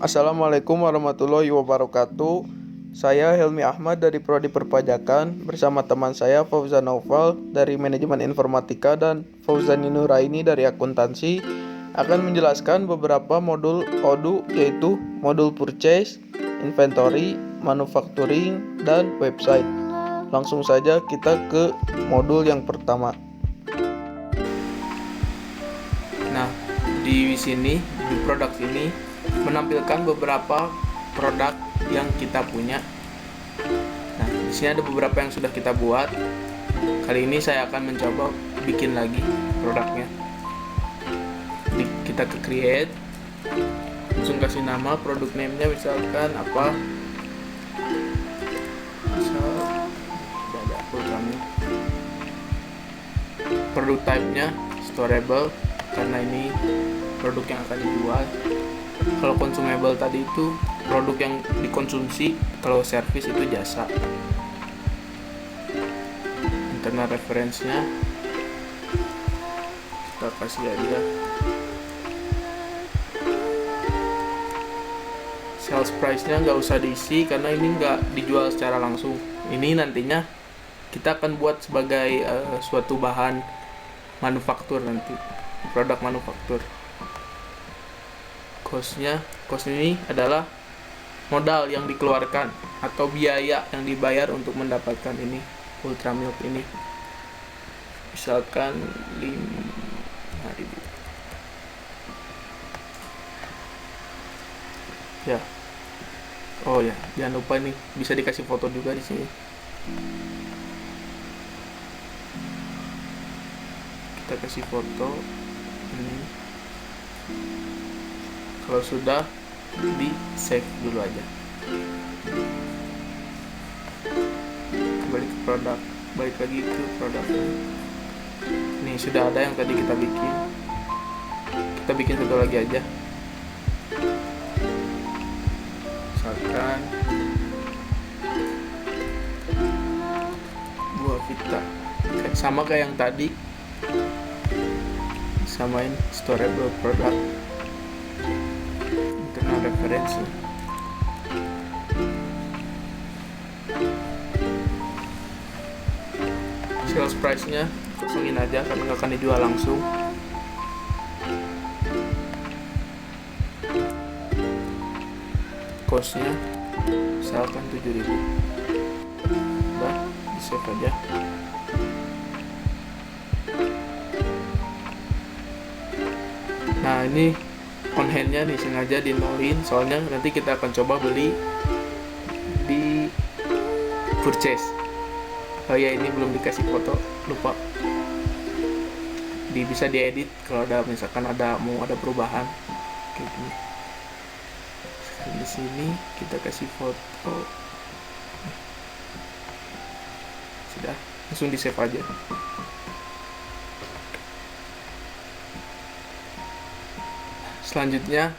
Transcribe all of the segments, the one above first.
Assalamualaikum warahmatullahi wabarakatuh. Saya Helmi Ahmad dari Prodi Perpajakan bersama teman saya Fauzan Naufal dari Manajemen Informatika dan Fauzan Nuraini dari Akuntansi akan menjelaskan beberapa modul ODU, yaitu modul Purchase, Inventory, Manufacturing, dan Website. Langsung saja kita ke modul yang pertama. Nah, di sini di produk ini menampilkan beberapa produk yang kita punya. Nah, di sini ada beberapa yang sudah kita buat. Kali ini saya akan mencoba bikin lagi produknya. Kita ke create, langsung kasih nama produk name-nya, misalkan apa? Misal ada programnya. Produk type-nya storable karena ini produk yang akan dijual. Kalau consumable tadi itu produk yang dikonsumsi, kalau service itu jasa. Internal reference-nya kita kasih aja sales price-nya nggak usah diisi karena ini nggak dijual secara langsung. Ini nantinya kita akan buat sebagai suatu bahan manufaktur nanti, produk manufaktur. Cost ini adalah modal yang dikeluarkan atau biaya yang dibayar untuk mendapatkan ini Ultramilk ini. Misalkan 5.000. Ya. Oh ya, jangan lupa nih bisa dikasih foto juga di sini. Kita kasih foto ini. Kalau sudah, di save dulu aja. Kembali ke produk, balik lagi ke produk. Nih sudah ada yang tadi kita bikin. Kita bikin satu lagi aja. Misalkan buah vita, sama kayak yang tadi. Samain storable product, internal reference. Sales price-nya kosongin aja karena nggak akan dijual langsung. Cost-nya misalkan 7.000. Udah, di save aja. Nah, ini on hand-nya nih sengaja di nolin, soalnya nanti kita akan coba beli di purchase. Oh ya, ini belum dikasih foto, lupa. Bisa diedit kalau ada, misalkan mau ada perubahan kayak gini. Di sini kita kasih foto. Sudah, langsung di save aja. Selanjutnya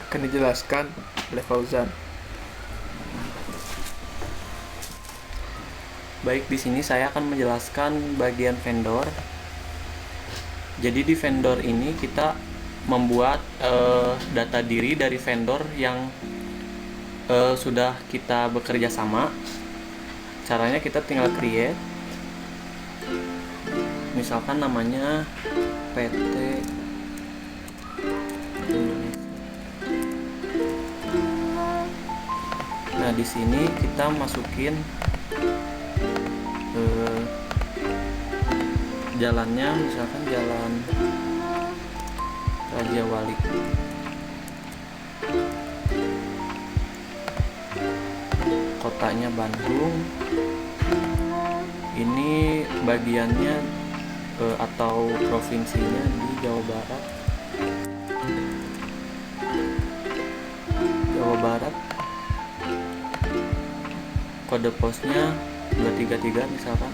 akan dijelaskan oleh Fauzan. Baik, di sini saya akan menjelaskan bagian vendor. Jadi di vendor ini kita membuat data diri dari vendor yang sudah kita bekerja sama. Caranya kita tinggal create. Misalkan namanya PT Nah, di sini kita masukin jalannya, misalkan jalan Raja Wali. Kotanya Bandung. Ini bagiannya atau provinsinya di Jawa Barat. Kode posnya 233 misalkan.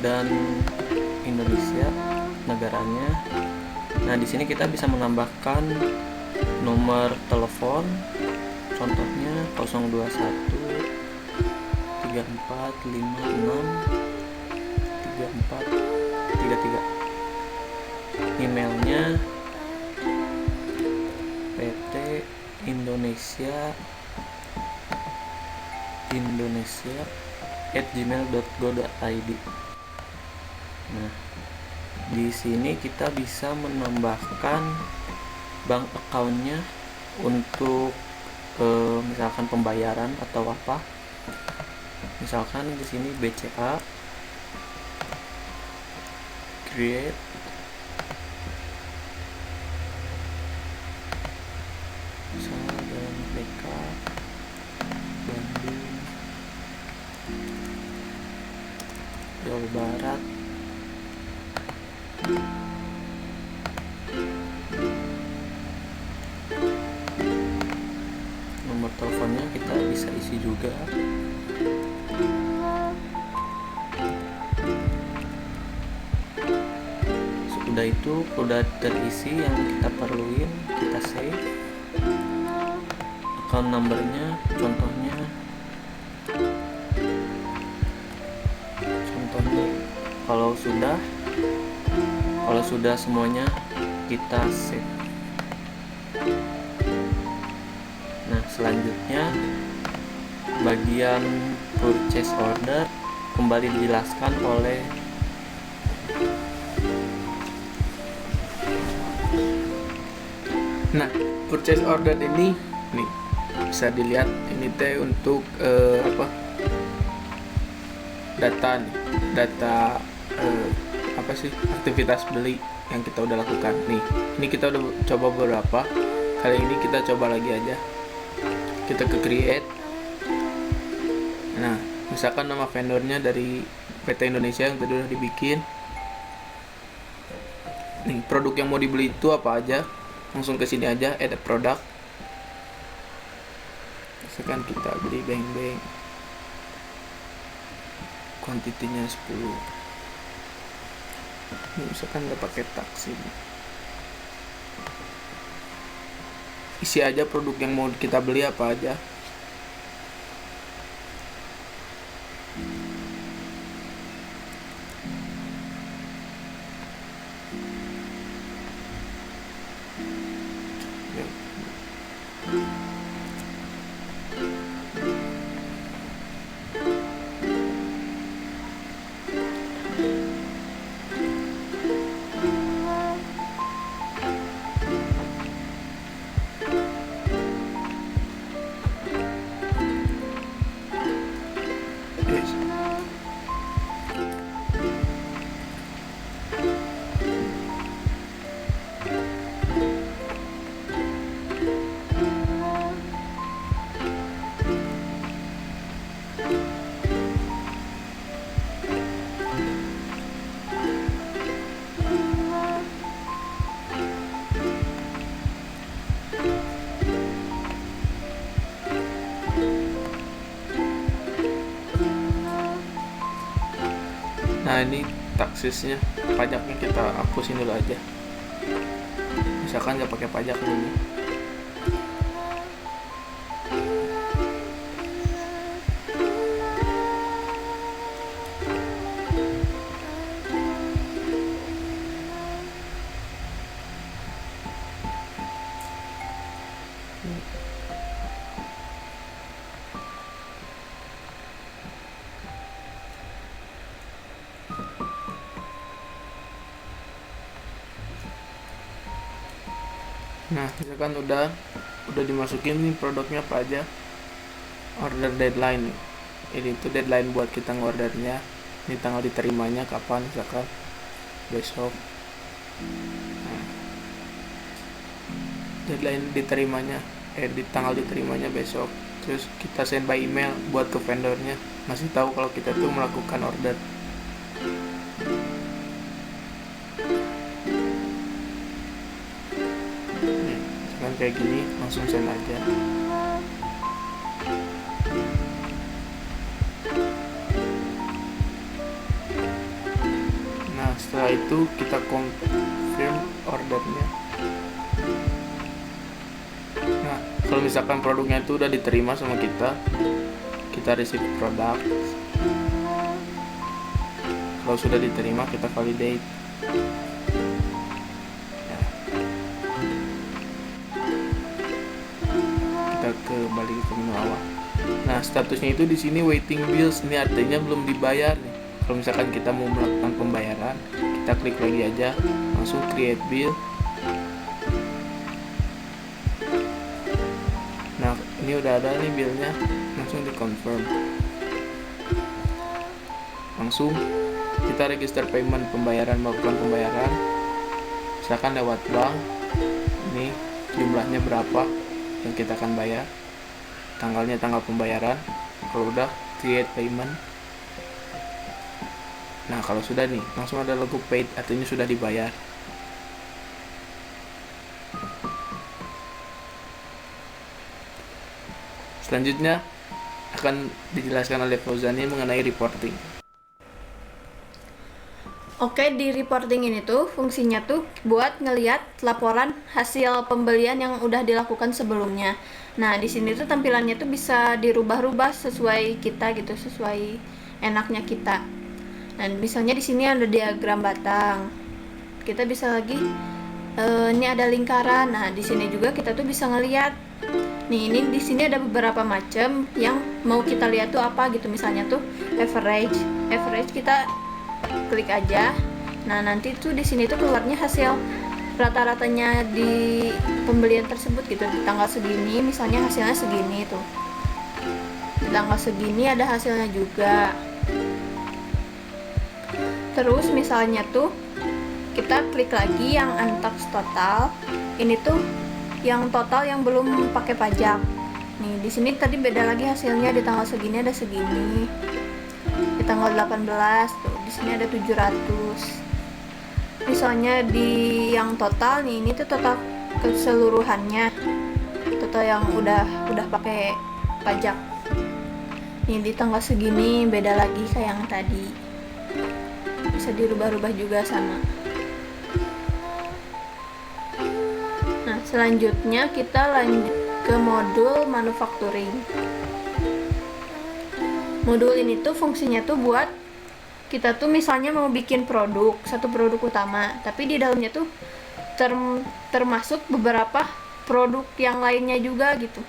Dan Indonesia negaranya. Nah, di sini kita bisa menambahkan nomor telepon, contohnya 021 3456 3433. Emailnya PT Indonesia @gmail.go.id. Nah, di sini kita bisa menambahkan bank account-nya untuk misalkan pembayaran atau apa. Misalkan di sini BCA, create, misalnya dalam PK Bandung, Jawa Barat, nomor teleponnya kita bisa isi juga. Sudah itu udah terisi yang kita perluin, kita save account numbernya. Contohnya kalau sudah semuanya kita save. Nah, selanjutnya bagian purchase order kembali dijelaskan oleh purchase order ini nih bisa dilihat ini teh untuk data aktivitas beli yang kita udah lakukan. Nih, ini kita udah coba beberapa. Kali ini kita coba lagi aja. Kita ke create. Nah, misalkan nama vendornya dari PT Indonesia yang tadi udah dibikin. Nih, produk yang mau dibeli itu apa aja? Langsung ke sini aja, add a product. Misalkan kita beli beng-beng. Kuantitinya 10. Ini misalkan nggak pakai tax ini. Isi aja produk yang mau kita beli apa aja. Nah, ini taksisnya, pajaknya kita hapusin dulu aja. Misalkan nggak pakai pajak dulu. Nah, misalkan udah dimasukin nih produknya apa aja. Order deadline. Ini tuh deadline buat kita ngordernya. Ini tanggal diterimanya kapan, misalkan besok. Nah, deadline diterimanya di tanggal diterimanya besok. Terus kita send by email buat ke vendornya, masih tahu kalau kita tuh melakukan order. Kayak gini, langsung send aja. Nah, setelah itu kita confirm ordernya. Nah, kalau misalkan produknya itu udah diterima sama kita receive produk. Kalau sudah diterima, kita validate. kita kembali ke menu awal. Nah, statusnya itu di sini waiting bills, ini artinya belum dibayar nih. Kalau misalkan kita mau melakukan pembayaran, kita klik lagi aja, langsung create bill. Nah, ini udah ada nih billnya, langsung di confirm. Langsung kita register payment, melakukan pembayaran. Misalkan lewat bank, ini jumlahnya berapa yang kita akan bayar, tanggalnya tanggal pembayaran. Kalau udah create payment. Nah, kalau sudah nih, langsung ada logo paid, artinya sudah dibayar. Selanjutnya akan dijelaskan oleh Fauzani mengenai reporting. Oke, di reporting ini tuh fungsinya tuh buat ngelihat laporan hasil pembelian yang udah dilakukan sebelumnya. Nah, di sini tuh tampilannya tuh bisa dirubah-rubah sesuai kita gitu, sesuai enaknya kita. Dan misalnya di sini ada diagram batang. Kita bisa lagi ini ada lingkaran. Nah, di sini juga kita tuh bisa ngelihat. Nih, ini di sini ada beberapa macam yang mau kita lihat tuh apa gitu. Misalnya tuh average. Average kita klik aja. Nah, nanti tuh di sini tuh keluarnya hasil rata-ratanya di pembelian tersebut gitu. Di tanggal segini misalnya hasilnya segini tuh. Di tanggal segini ada hasilnya juga. Terus misalnya tuh kita klik lagi yang untaxed total. Ini tuh yang total yang belum pakai pajak. Nih, di sini tadi beda lagi hasilnya, di tanggal segini ada segini. Di tanggal 18 tuh di sini ada 700. Misalnya di yang total nih, ini tuh total keseluruhannya. Total yang udah pakai pajak. Nih di tanggal segini beda lagi kayak yang tadi. Bisa dirubah-rubah juga sama. Nah, selanjutnya kita lanjut ke modul manufacturing. Modul ini tuh fungsinya tuh buat kita tuh misalnya mau bikin satu produk utama, tapi di dalamnya tuh termasuk beberapa produk yang lainnya juga gitu.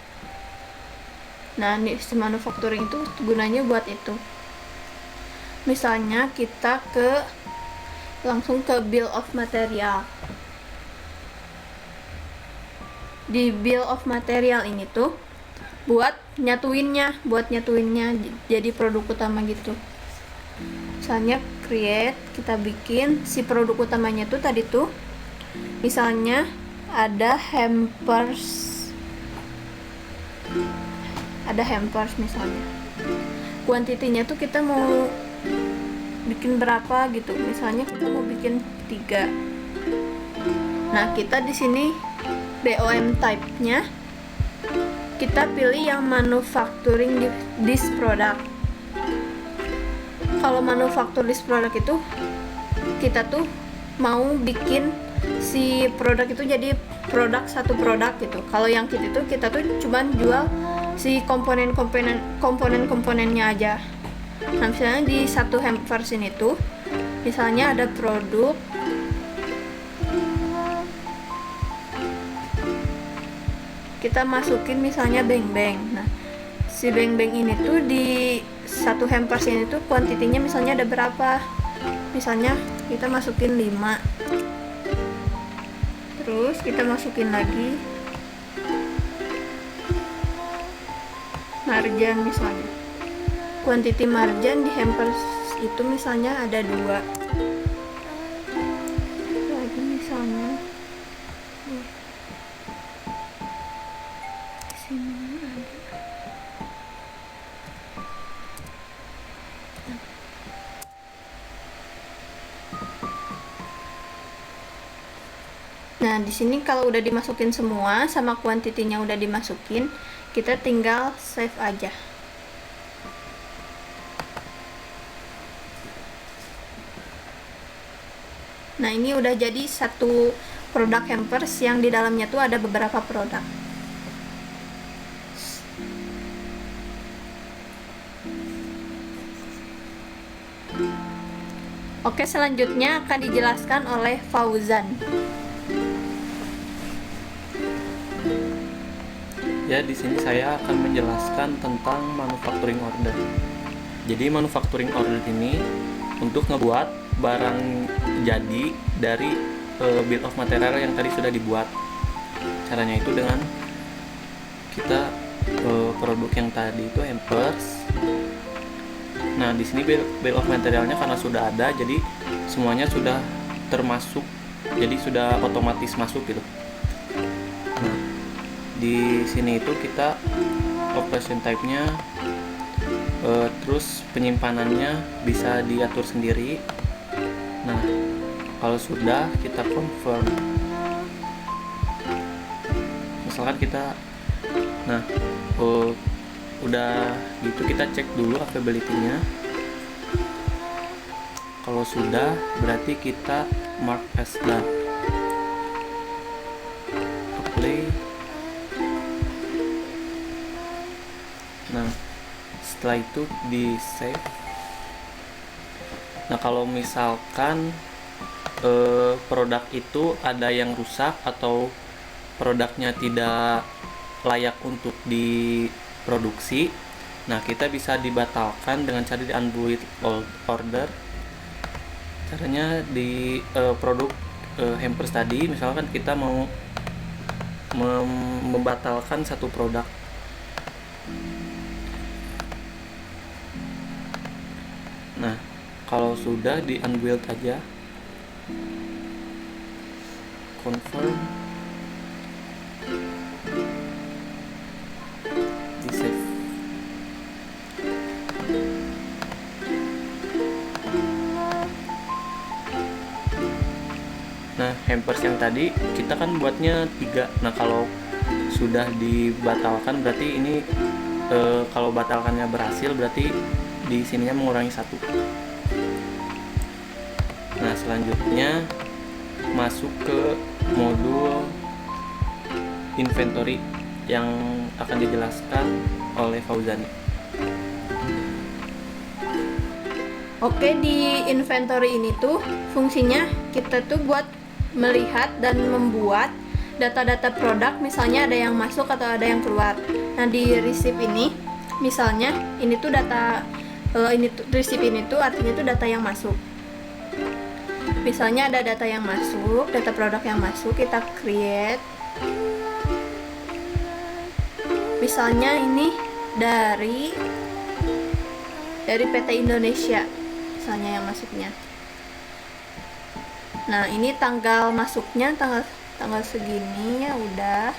Nah, nih si manufacturing itu gunanya buat itu. Misalnya kita langsung ke bill of material. Di bill of material ini tuh buat nyatuinnya jadi produk utama gitu. Misalnya create, kita bikin si produk utamanya tuh tadi tuh misalnya ada hampers misalnya. Kuantitinya tuh kita mau bikin berapa gitu. Misalnya kita mau bikin 3. Nah, kita di sini BOM type-nya kita pilih yang manufacturing this product. Kalau manufacture this product itu kita tuh mau bikin si produk itu jadi satu produk gitu. Kalau yang kita tuh cuman jual si komponen-komponennya aja. Nah, misalnya di satu hampers ini tuh misalnya ada produk kita masukin misalnya beng-beng. Nah, si beng-beng ini tuh di satu hampers ini tuh kuantitinya misalnya ada berapa. Misalnya kita masukin 5. Terus kita masukin lagi marjan misalnya. Kuantiti marjan di hampers itu misalnya ada 2. Lagi misalnya sini ada. Nah, di sini kalau udah dimasukin semua sama kuantitinya udah dimasukin, kita tinggal save aja. Nah, ini udah jadi satu produk hampers yang di dalamnya tuh ada beberapa produk. Oke, selanjutnya akan dijelaskan oleh Fauzan. Ya, di sini saya akan menjelaskan tentang manufacturing order. Jadi manufacturing order ini untuk ngebuat barang jadi dari bill of material yang tadi sudah dibuat. Caranya itu dengan kita produk yang tadi itu hampers. Nah, di sini bill of materialnya karena sudah ada, jadi semuanya sudah termasuk, jadi sudah otomatis masuk gitu. Nah, di sini itu kita operation type-nya, terus penyimpanannya bisa diatur sendiri. Nah, kalau sudah kita confirm, misalkan kita, nah udah gitu kita cek dulu availability-nya. Kalau sudah, berarti kita mark as done. Apply. Nah, setelah itu di save. Nah, kalau misalkan produk itu ada yang rusak atau produknya tidak layak untuk diproduksi, nah kita bisa dibatalkan dengan cara di unbuild order. Caranya di produk hampers tadi, misalkan kita mau membatalkan satu produk. Nah, kalau sudah di unbuild aja, confirm, di save. Nah, hampers yang tadi kita kan buatnya 3. Nah, kalau sudah dibatalkan berarti ini kalau batalkannya berhasil berarti di sininya mengurangi 1. Nah, selanjutnya masuk ke modul inventory yang akan dijelaskan oleh Fauzani. Oke, di inventory ini tuh fungsinya kita tuh buat melihat dan membuat data-data produk, misalnya ada yang masuk atau ada yang keluar. Nah, di receipt ini misalnya ini tuh data receipt ini tuh artinya tuh data yang masuk. Misalnya ada data yang masuk, data produk yang masuk, kita create. Misalnya ini dari PT Indonesia misalnya yang masuknya. Nah, ini tanggal masuknya tanggal segini ya udah.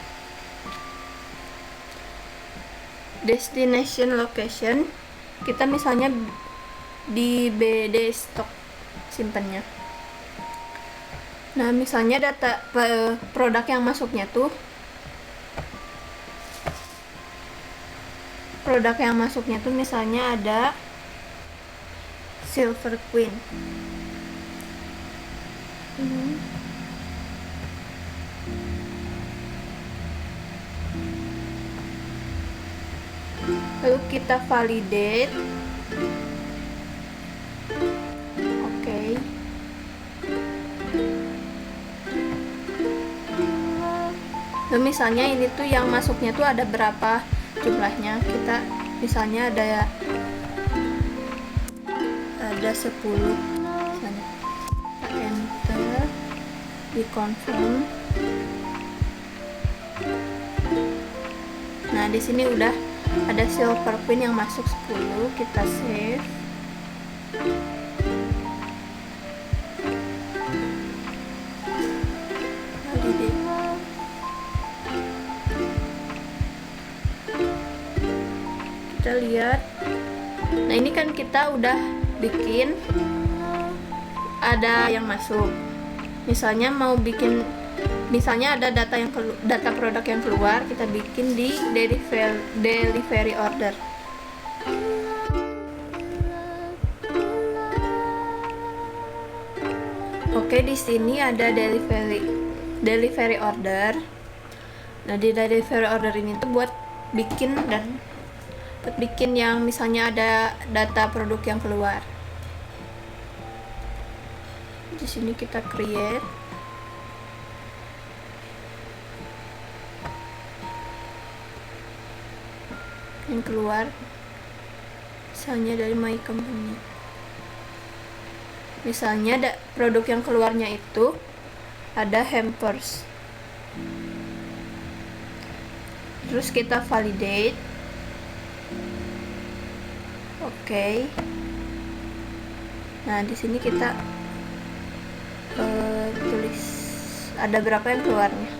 Destination location kita misalnya di BD stock simpennya. Nah, misalnya data produk yang masuknya tuh misalnya ada Silver Queen. Lalu kita validate. Oke. Lalu misalnya ini tuh yang masuknya tuh ada berapa jumlahnya, kita misalnya ada 10 misalnya. Kita enter, di confirm. Nah, di sini udah ada Silver Queen yang masuk 10, kita save. Validate. Kita lihat. Nah, ini kan kita udah bikin ada yang masuk. Misalnya mau bikin, misalnya ada data produk yang keluar, kita bikin di delivery order. Oke, di sini ada delivery order. Nah, di delivery order ini tuh buat bikin yang misalnya ada data produk yang keluar. Di sini kita create. yang keluar, misalnya dari My Company. Misalnya ada produk yang keluarnya itu ada hampers. Terus kita validate. Oke. Nah, di sini kita tulis ada berapa yang keluarnya.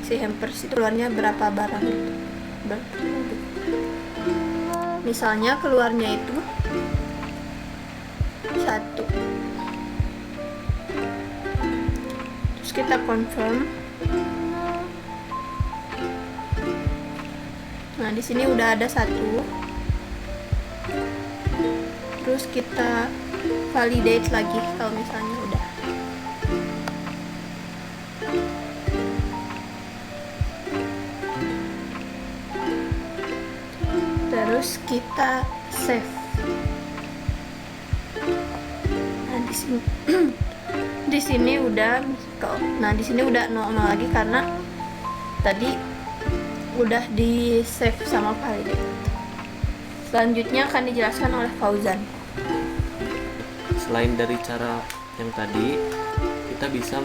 Si hampers itu keluarnya berapa barang itu. Misalnya keluarnya itu 1. Terus kita confirm. Nah, di sini udah ada 1. Terus kita validate lagi kalau misalnya udah. Terus kita save. Nah, di sini di sini udah nol lagi karena tadi udah di save sama validate. Selanjutnya akan dijelaskan oleh Fauzan. Selain dari cara yang tadi, kita bisa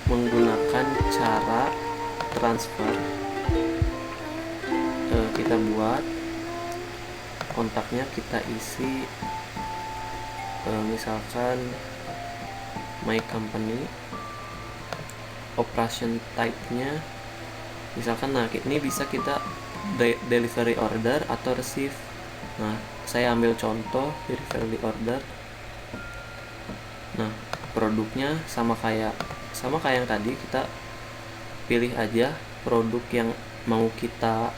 menggunakan cara transfer. Kita buat kontaknya, kita isi misalkan My Company, operation type-nya misalkan. Nah, ini bisa kita delivery order atau receive. Nah, saya ambil contoh delivery order. Nah, produknya sama kayak yang tadi, kita pilih aja produk yang mau kita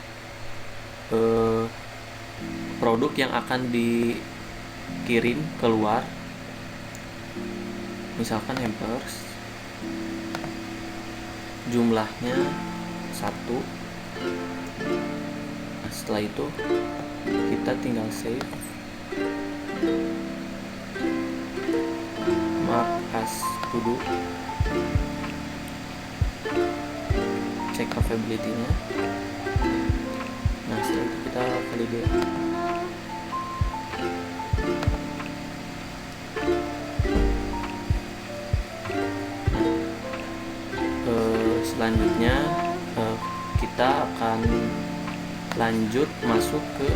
produk yang akan dikirim keluar, misalkan hampers, jumlahnya 1. Nah, setelah itu kita tinggal save, mark as to do, cek availability-nya. Nah, setelah itu kita validate. Selanjutnya kita akan lanjut masuk ke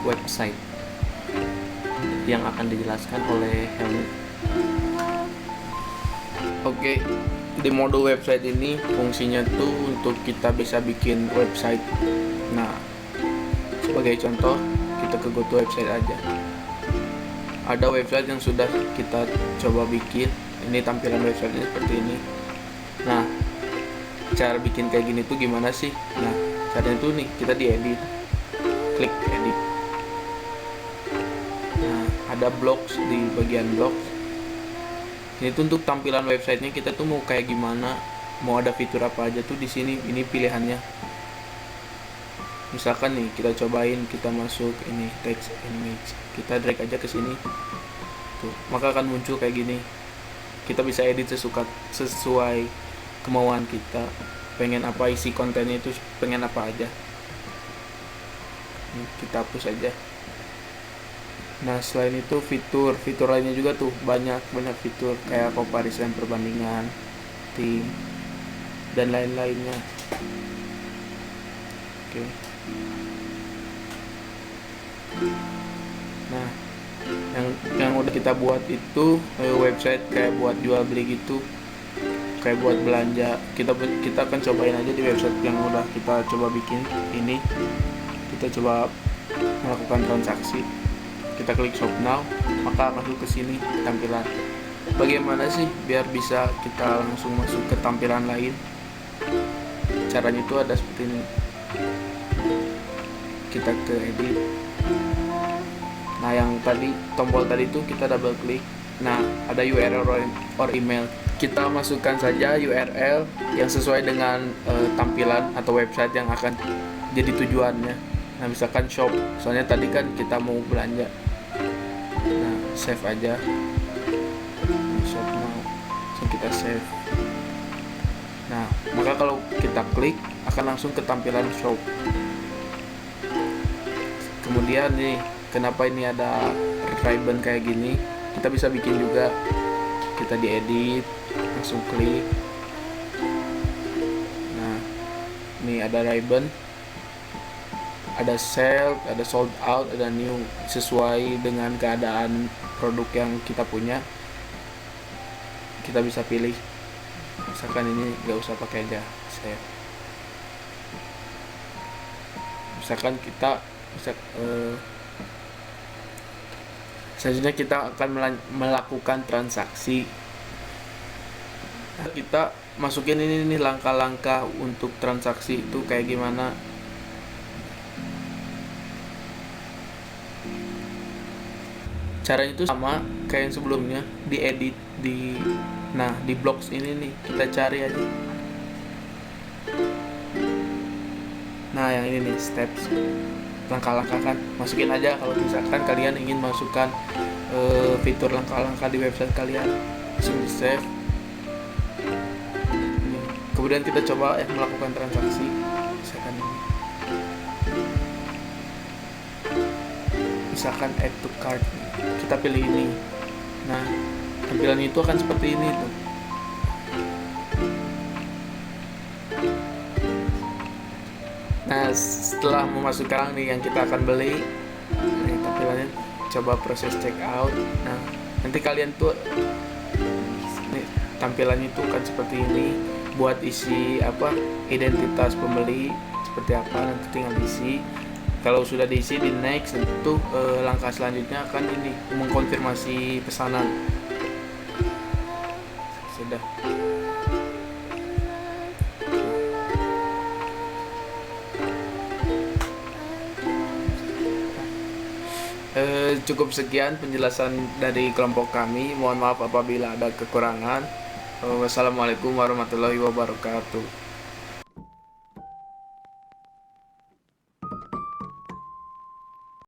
website yang akan dijelaskan oleh Helmi. Oke, di mode website ini fungsinya tuh untuk kita bisa bikin website. Nah, sebagai contoh, kita ke GoTo website aja. Ada website yang sudah kita coba bikin. Ini tampilan websitenya seperti ini. Nah, cara bikin kayak gini tuh gimana sih? Nah, caranya tuh nih, kita diedit, klik edit. Nah, ada blocks di bagian blocks. Ini tuh untuk tampilan websitenya, kita tuh mau kayak gimana, mau ada fitur apa aja tuh di sini. Ini pilihannya. Misalkan nih, kita cobain, kita masuk ini text image, kita drag aja ke sini. Tuh, maka akan muncul kayak gini. Kita bisa edit sesuai kemauan kita, pengen apa isi kontennya itu, pengen apa aja. Kita hapus aja. Nah, selain itu fitur lainnya juga tuh banyak fitur kayak comparison, perbandingan, theme, dan lain-lainnya. Oke. Nah, yang udah kita buat itu website kayak buat jual beli gitu, kayak buat belanja. Kita akan cobain aja di website yang udah kita coba bikin ini. Kita coba melakukan transaksi. Kita klik shop now, maka masuk ke sini tampilan. Bagaimana sih biar bisa kita langsung masuk ke tampilan lain? Caranya itu ada seperti ini. Kita ke edit. Nah, yang tadi tombol tadi itu kita double klik. Nah, ada URL or email. Kita masukkan saja URL yang sesuai dengan tampilan atau website yang akan jadi tujuannya. Nah, misalkan shop, soalnya tadi kan kita mau belanja. Nah, save aja. Shop now. So, kita save. Nah, maka kalau kita klik akan langsung ke tampilan shop. Kemudian nih, kenapa ini ada ribbon kayak gini, kita bisa bikin juga. Kita diedit, langsung klik. Nah, ini ada ribbon, ada sell, ada sold out, ada new, sesuai dengan keadaan produk yang kita punya. Kita bisa pilih, misalkan ini nggak usah pakai aja save. Misalkan kita selanjutnya kita akan melakukan transaksi. Kita masukin ini langkah-langkah untuk transaksi itu kayak gimana. Caranya itu sama kayak yang sebelumnya, diedit di blocks ini nih, kita cari aja. Nah, yang ini nih steps, langkah-langkah kan, masukin aja kalau misalkan kalian ingin masukkan fitur langkah-langkah di website kalian, langsung di save. Kemudian kita coba melakukan transaksi, misalkan ini, misalkan add to cart, kita pilih ini. Nah, tampilan itu akan seperti ini tuh. Nah, setelah memasukkan nih yang kita akan beli, nih tampilannya, coba proses check out. Nah, nanti kalian tuh nih, tampilannya itu kan seperti ini. Buat isi identitas pembeli seperti apa, nanti tinggal diisi. Kalau sudah diisi, di next, tentu langkah selanjutnya akan ini, mengkonfirmasi pesanan. Sudah. Cukup sekian penjelasan dari kelompok kami. Mohon maaf apabila ada kekurangan. Wassalamualaikum warahmatullahi wabarakatuh.